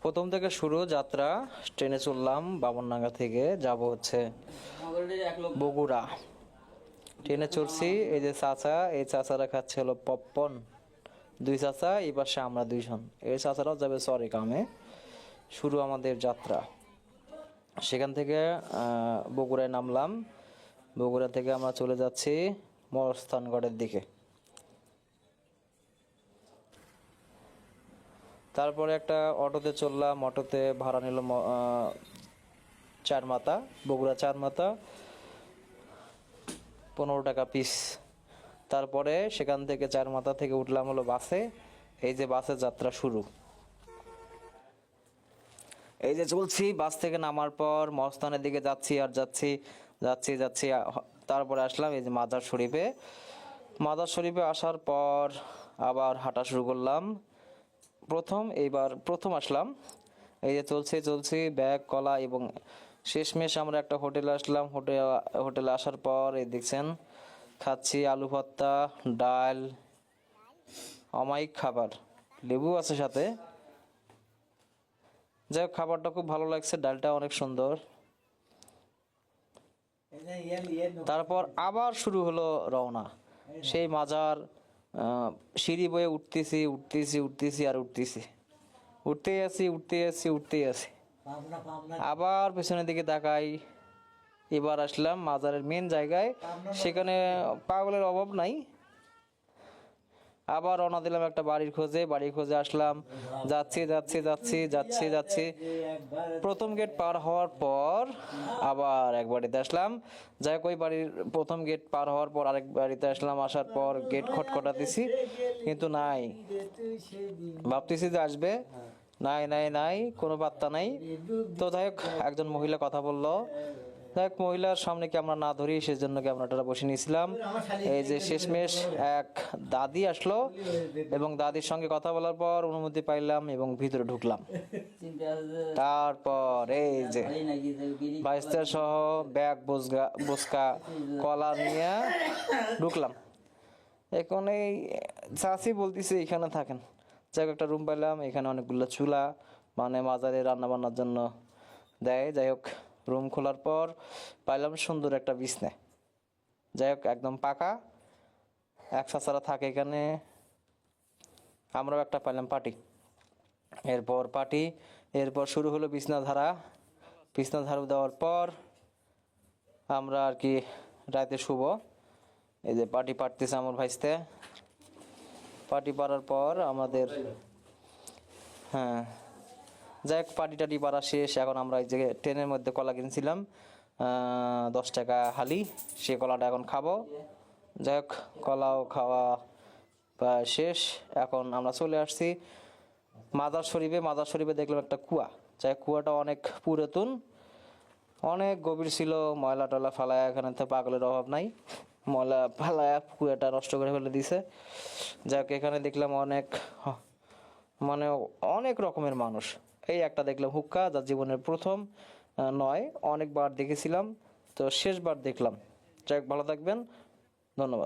প্রথম থেকে শুরু যাত্রা। ট্রেনে চললাম বামনডাঙ্গা থেকে, যাব হচ্ছে বগুড়া। ট্রেনে চড়ছি, এই যে চাচা, এই চাচারা খাচ্ছে হলো পপকর্ন। দুই চাচা, এই পাশে আমরা দুইজন। এই চাচারাও যাবে সরি কামে। শুরু আমাদের যাত্রা। সেখান থেকে বগুড়ায় নামলাম। বগুড়া থেকে আমরা চলে যাচ্ছি মহাস্থানগড়ের দিকে। তারপরে একটা অটোতে চললাম। অটোতে ভাড়া নিল চার মাথা, বগুড়া চার মাথা, 15 টাকা পিস। তারপরে সেখান থেকে চার মাথা থেকে উঠলাম হলো বাসে। এই যে বাসের যাত্রা শুরু। এই যে চলছি, বাস থেকে নামার পর মহাস্থানের দিকে যাচ্ছি আর যাচ্ছি যাচ্ছি যাচ্ছি। তারপরে আসলাম এই যে মাজার শরীফে। মাজার শরীফে আসার পর আবার হাঁটা শুরু করলাম। এইবার প্রথম আসলাম। এই যে চলছি ব্যাগ কলা এবং শেষমেশ আমরা একটা হোটেলে আসলাম। হোটেলে আসার পর এই দেখছেন খাচ্ছি আলু ভর্তা, ডাল, অমায়িক খাবার, লেবু আছে সাথে। যাই হোক, খাবারটা খুব ভালো লাগছে, ডালটা অনেক সুন্দর। তারপর আবার শুরু হলো রওনা। সেই মাজার সিঁড়ি বয়ে উঠতেছি আর উঠতেই আছি। আবার পেছনের দিকে তাকাই। এবার আসলাম মাজারের মেন জায়গায়। সেখানে পাগলের অভাব নাই। আবার রওনা দিলাম একটা বাড়ির খোঁজে আসলাম। যাচ্ছি। প্রথম গেট পার হওয়ার পর আবার এক বাড়িতে আসলাম। যাই হোক, ওই বাড়ির প্রথম গেট পার হওয়ার পর আরেক বাড়িতে আসলাম। আসার পর গেট খটখটাতেছি, কিন্তু নাই। ভাবতেছি যে আসবে, নাই, কোনো পাত্তা নাই। তো যাই হোক, একজন মহিলা কথা বললো। যাই হোক, মহিলার সামনে ক্যামেরা না ধরি, সেজন্য ক্যামেরাটা বসে নিয়েছিলাম। এই যে শেষমেশ এক দাদি আসলো এবং দাদির সঙ্গে কথা বলার পর অনুমতি পাইলাম এবং ভিতরে ঢুকলাম। তারপর এই যে বাইস্তা সহ ব্যাগ বসকা কলা নিয়ে ঢুকলাম। এখন এই চাচি বলতেছে এখানে থাকেন। যাই একটা রুম পাইলাম। এখানে অনেকগুলো চুলা, মানে মাজারে রান্না বান্নার জন্য দেয়। যাই হোক, রুম খোলার পর পাইলাম সুন্দর একটা বিছনা। যাই হোক, একদম পাকা। এক চাচারা থাকে এখানে। আমরাও একটা পাইলাম পাটি। এরপর শুরু হলো বিছনা ঝাড়ু দেওয়ার পর আমরা আর কি রাতে শুভ। এই যে পাটি পাড়তেছে আমার ভাইস্তে। পাটি পাড়ার পর আমাদের যাই হোক, পাটি পাড়া শেষ। এখন আমরা এই যে ট্রেনের মধ্যে কলা কিনছিলাম 10 টাকা হালি, সে কলাটা এখন খাবো। যাই হোক, কলাও খাওয়া প্রায় শেষ। এখন আমরা চলে আসছি মাজার শরীফে দেখলাম একটা কুয়া। যাই হোক, কুয়াটা অনেক পুরাতন, অনেক গভীর ছিল। ময়লা টয়লা ফালায়, এখানে তো পাগলের অভাব নাই। ময়লা ফালায় কুয়াটা নষ্ট করে ফেলে দিছে। যাই হোক, এখানে দেখলাম অনেক রকমের মানুষ। এই একটা দেখলাম হুক্কা, যা জীবনের প্রথম নয়, অনেকবার দেখেছিলাম, তো শেষবার দেখলাম। যাই হোক, ভালো থাকবেন, ধন্যবাদ।